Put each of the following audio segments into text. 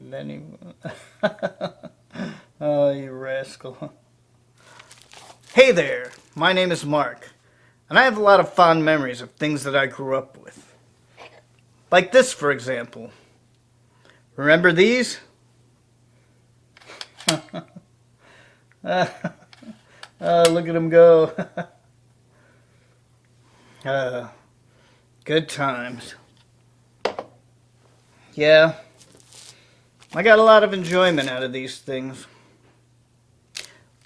Then he... Oh, you rascal. Hey there, my name is Mark, and I have a lot of fond memories of things that I grew up with. Like this, for example. Remember these? Look at him go. Good times. Yeah, I got a lot of enjoyment out of these things.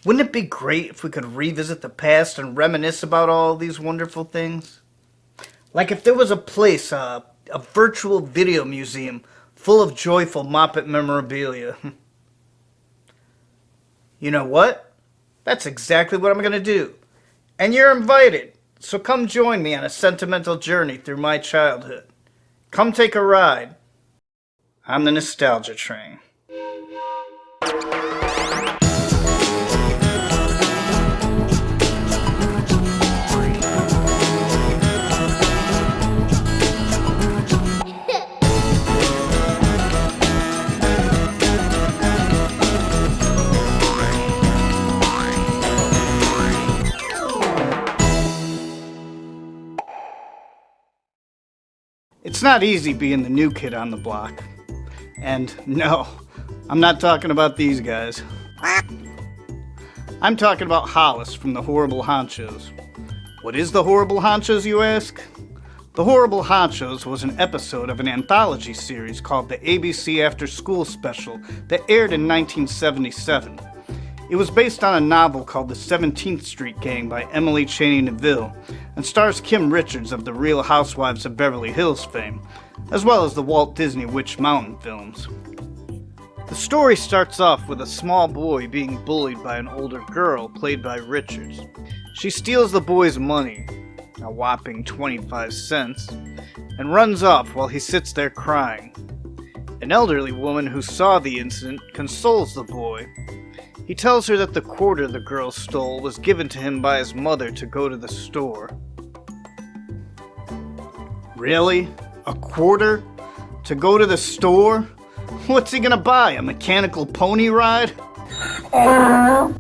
Wouldn't it be great if we could revisit the past and reminisce about all these wonderful things? Like if there was a place, a virtual video museum full of joyful Moppet memorabilia. You know what? That's exactly what I'm going to do. And you're invited. So come join me on a sentimental journey through my childhood. Come take a ride. I'm the Nostalgia Train. It's not easy being the new kid on the block. And no, I'm not talking about these guys. I'm talking about Hollis from the Horrible Honchos. What is the Horrible Honchos, you ask? The Horrible Honchos was an episode of an anthology series called the ABC Afterschool Special that aired in 1977. It was based on a novel called The 17th Street Gang by Emily Chaney Neville and stars Kimrichards of the Real Housewives of Beverly Hills fame, as well as the Walt Disney Witch Mountain films. The story starts off with a small boy being bullied by an older girl played by Richards. She steals the boy's money, a whopping 25 cents, and runs off while he sits there crying. An elderly woman who saw the incident consoles the boy. He tells her that the quarter the girl stole was given to him by his mother to go to the store. Really? A quarter? To go to the store? What's he gonna buy? A mechanical pony ride? I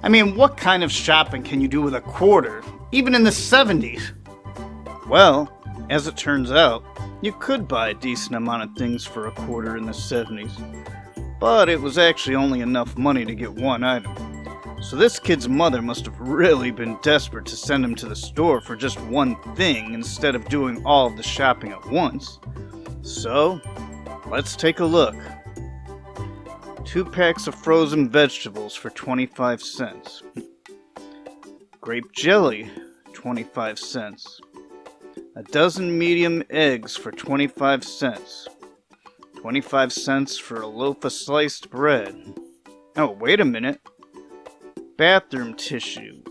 mean, what kind of shopping can you do with a quarter? Even in the 70s? Well, as it turns out, you could buy a decent amount of things for a quarter in the 70s. But it was actually only enough money to get one item. So this kid's mother must have really been desperate to send him to the store for just one thing instead of doing all of the shopping at once. So, let's take a look. 2 packs of frozen vegetables for 25 cents. Grape jelly, 25 cents. A dozen medium eggs for 25 cents. 25 cents for a loaf of sliced bread. Oh, wait a minute. Bathroom tissue,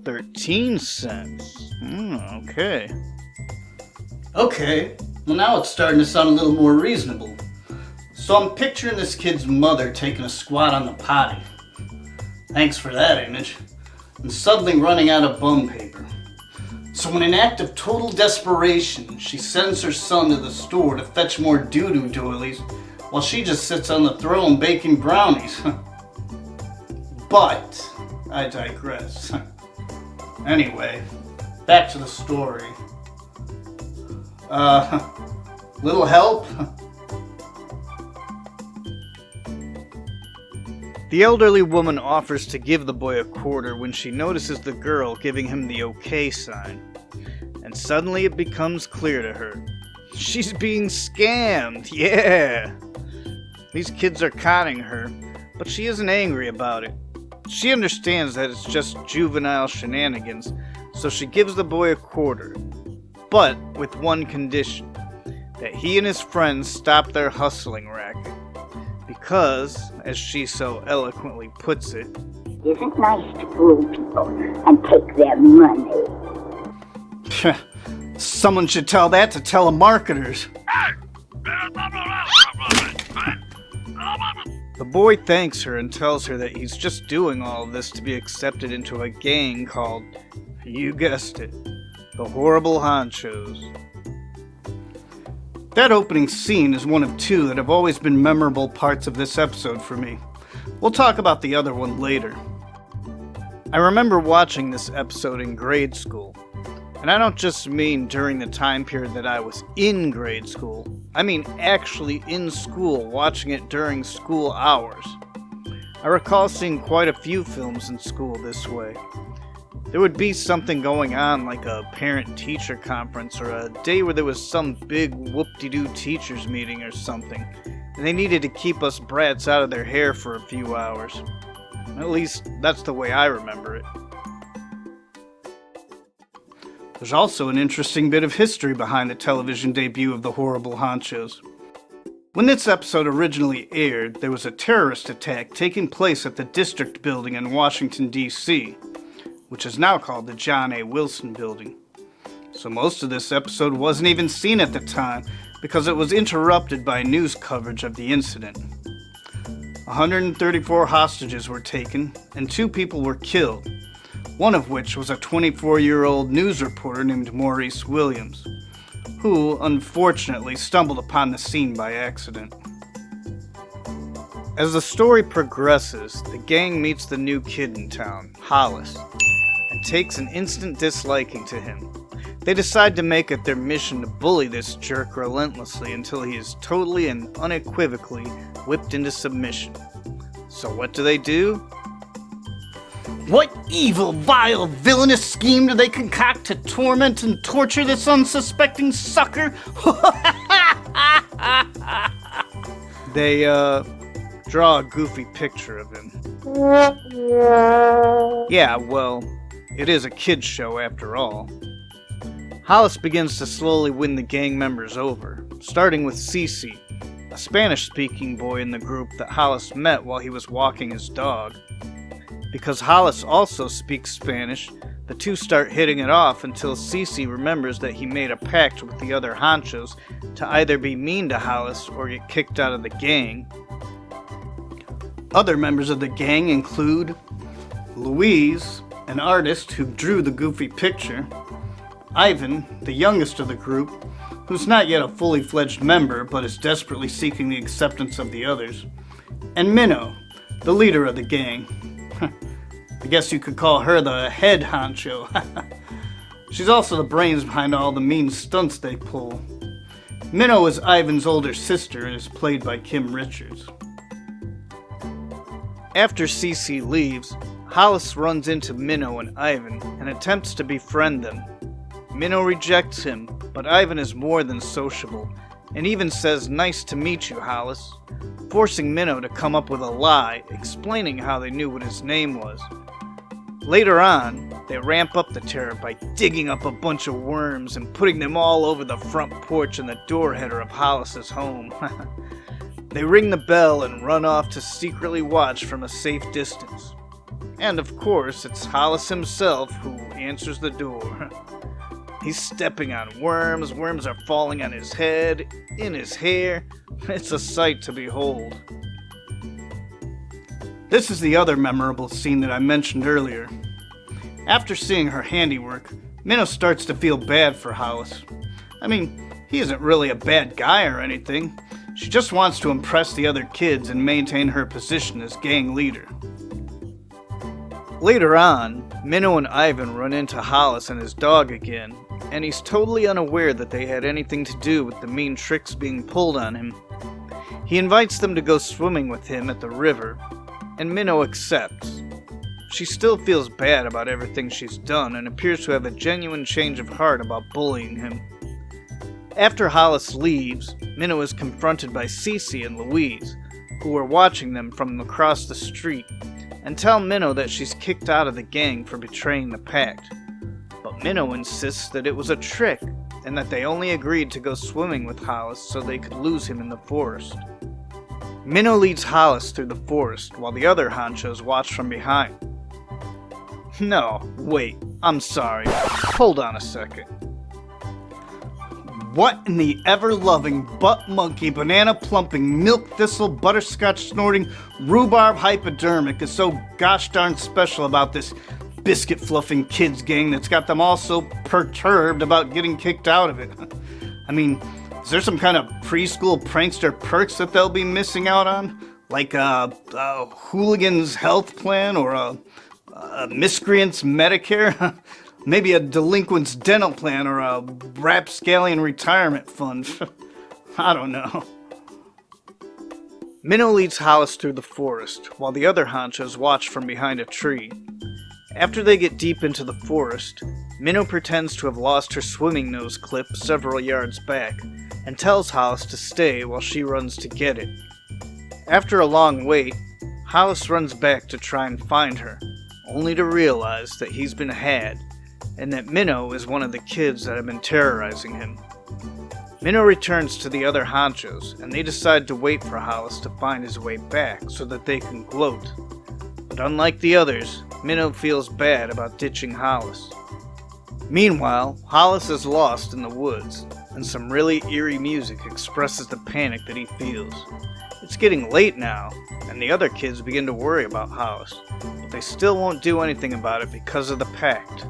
13 cents. Okay. Okay, well now it's starting to sound a little more reasonable. So I'm picturing this kid's mother taking a squat on the potty. Thanks for that image. And suddenly running out of bum paper. So in an act of total desperation, she sends her son to the store to fetch more doo-doo doilies while she just sits on the throne baking brownies. But I digress. Anyway, back to the story. Little help? The elderly woman offers to give the boy a quarter when she notices the girl giving him the okay sign. And suddenly it becomes clear to her. She's being scammed, yeah! These kids are conning her, but she isn't angry about it. She understands that it's just juvenile shenanigans, so she gives the boy a quarter. But with one condition, that he and his friends stop their hustling racket. Because, as she so eloquently puts it, isn't nice to fool people and take their money. Someone should tell that to telemarketers. The boy thanks her and tells her that he's just doing all of this to be accepted into a gang called, you guessed it, the Horrible Honchos. That opening scene is one of two that have always been memorable parts of this episode for me. We'll talk about the other one later. I remember watching this episode in grade school. And I don't just mean during the time period that I was in grade school. I mean actually in school, watching it during school hours. I recall seeing quite a few films in school this way. There would be something going on like a parent-teacher conference or a day where there was some big whoop-de-doo teachers meeting or something, and they needed to keep us brats out of their hair for a few hours. At least, that's the way I remember it. There's also an interesting bit of history behind the television debut of the Horrible Honchos. When this episode originally aired, there was a terrorist attack taking place at the District Building in Washington, D.C., which is now called the John A. Wilson Building. So most of this episode wasn't even seen at the time because it was interrupted by news coverage of the incident. 134 hostages were taken and 2 people were killed, one of which was a 24-year-old news reporter named Maurice Williams, who unfortunately stumbled upon the scene by accident. As the story progresses, the gang meets the new kid in town, Hollis, and takes an instant disliking to him. They decide to make it their mission to bully this jerk relentlessly until he is totally and unequivocally whipped into submission. So what do? What evil, vile, villainous scheme do they concoct to torment and torture this unsuspecting sucker? They, draw a goofy picture of him. Yeah, well, it is a kid's show after all. Hollis begins to slowly win the gang members over, starting with Cece, a Spanish-speaking boy in the group that Hollis met while he was walking his dog. Because Hollis also speaks Spanish, the two start hitting it off until Cece remembers that he made a pact with the other honchos to either be mean to Hollis or get kicked out of the gang. Other members of the gang include Louise, an artist who drew the goofy picture, Ivan, the youngest of the group, who's not yet a fully fledged member but is desperately seeking the acceptance of the others, and Minnow, the leader of the gang. I guess you could call her the head honcho. She's also the brains behind all the mean stunts they pull. Minnow is Ivan's older sister and is played by Kimrichards. After Cece leaves, Hollis runs into Minnow and Ivan and attempts to befriend them. Minnow rejects him, but Ivan is more than sociable, and even says, "Nice to meet you, Hollis," forcing Minnow to come up with a lie, explaining how they knew what his name was. Later on, they ramp up the terror by digging up a bunch of worms and putting them all over the front porch and the door header of Hollis's home. They ring the bell and run off to secretly watch from a safe distance. And of course, it's Hollis himself who answers the door. He's stepping on worms are falling on his head, in his hair. It's a sight to behold. This is the other memorable scene that I mentioned earlier. After seeing her handiwork, Minnow starts to feel bad for Hollis. I mean, he isn't really a bad guy or anything. She just wants to impress the other kids and maintain her position as gang leader. Later on, Minnow and Ivan run into Hollis and his dog again, and he's totally unaware that they had anything to do with the mean tricks being pulled on him. He invites them to go swimming with him at the river, and Minnow accepts. She still feels bad about everything she's done and appears to have a genuine change of heart about bullying him. After Hollis leaves, Minnow is confronted by Cece and Louise, who are watching them from across the street, and tell Minnow that she's kicked out of the gang for betraying the pact. But Minnow insists that it was a trick, and that they only agreed to go swimming with Hollis so they could lose him in the forest. Minnow leads Hollis through the forest while the other honchos watch from behind. No, wait, I'm sorry. Hold on a second. What in the ever-loving, butt-monkey, banana-plumping, milk-thistle, butterscotch-snorting, rhubarb hypodermic is so gosh darn special about this biscuit-fluffing kids gang that's got them all so perturbed about getting kicked out of it? I mean, Is there some kind of preschool prankster perks that they'll be missing out on? Like a hooligan's health plan or a miscreant's Medicare? Maybe a delinquent's dental plan or a rapscallion retirement fund. I don't know. Minnow leads Hollis through the forest, while the other honchos watch from behind a tree. After they get deep into the forest, Minnow pretends to have lost her swimming nose clip several yards back, and tells Hollis to stay while she runs to get it. After a long wait, Hollis runs back to try and find her, only to realize that he's been had, and that Minnow is one of the kids that have been terrorizing him. Minnow returns to the other honchos, and they decide to wait for Hollis to find his way back so that they can gloat. But unlike the others, Minnow feels bad about ditching Hollis. Meanwhile, Hollis is lost in the woods, and some really eerie music expresses the panic that he feels. It's getting late now, and the other kids begin to worry about Hollis, but they still won't do anything about it because of the pact.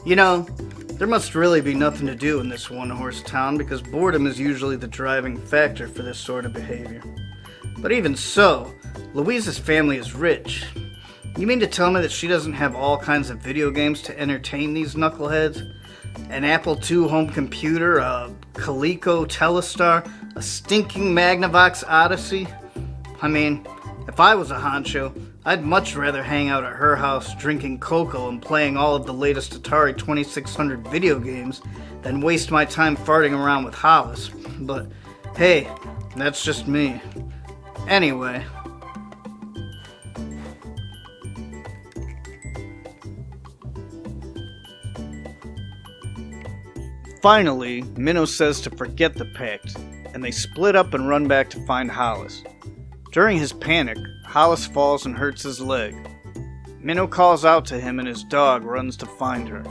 You know, there must really be nothing to do in this one-horse town because boredom is usually the driving factor for this sort of behavior. But even so, Louise's family is rich. You mean to tell me that she doesn't have all kinds of video games to entertain these knuckleheads? An Apple II home computer, a Coleco Telestar, a stinking Magnavox Odyssey? I mean, if I was a honcho, I'd much rather hang out at her house drinking cocoa and playing all of the latest Atari 2600 video games than waste my time farting around with Hollis. But hey, that's just me. Anyway. Finally, Minnow says to forget the pact, and they split up and run back to find Hollis. During his panic, Hollis falls and hurts his leg. Minnow calls out to him and his dog runs to find her.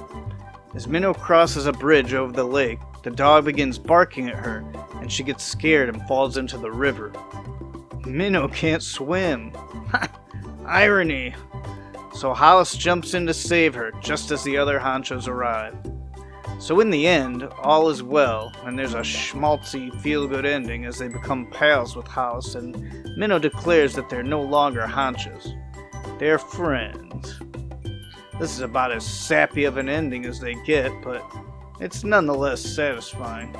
As Minnow crosses a bridge over the lake, the dog begins barking at her, and she gets scared and falls into the river. Minnow can't swim. Irony. So Hollis jumps in to save her just as the other honchos arrive. So in the end, all is well, and there's a schmaltzy, feel-good ending as they become pals with Hollis, and Minnow declares that they're no longer honchos. They're friends. This is about as sappy of an ending as they get, but it's nonetheless satisfying.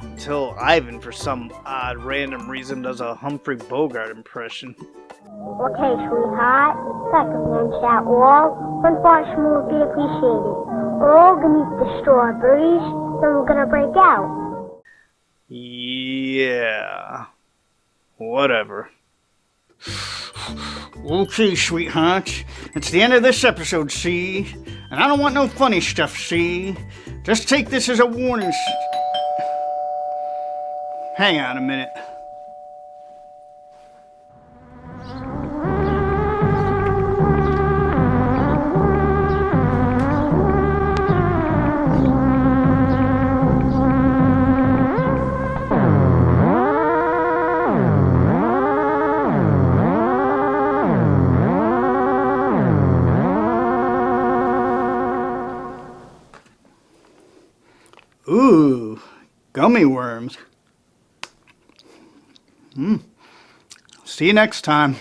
Until Ivan, for some odd random reason, does a Humphrey Bogart impression. Okay, sweetheart, recommend that all. One portion will be appreciated. We're all gonna eat the strawberries, then we're gonna break out. Yeah. Whatever. Okay, sweetheart. It's the end of this episode, see? And I don't want no funny stuff, see? Just take this as a warning. Hang on a minute. Ooh, gummy worms. See you next time.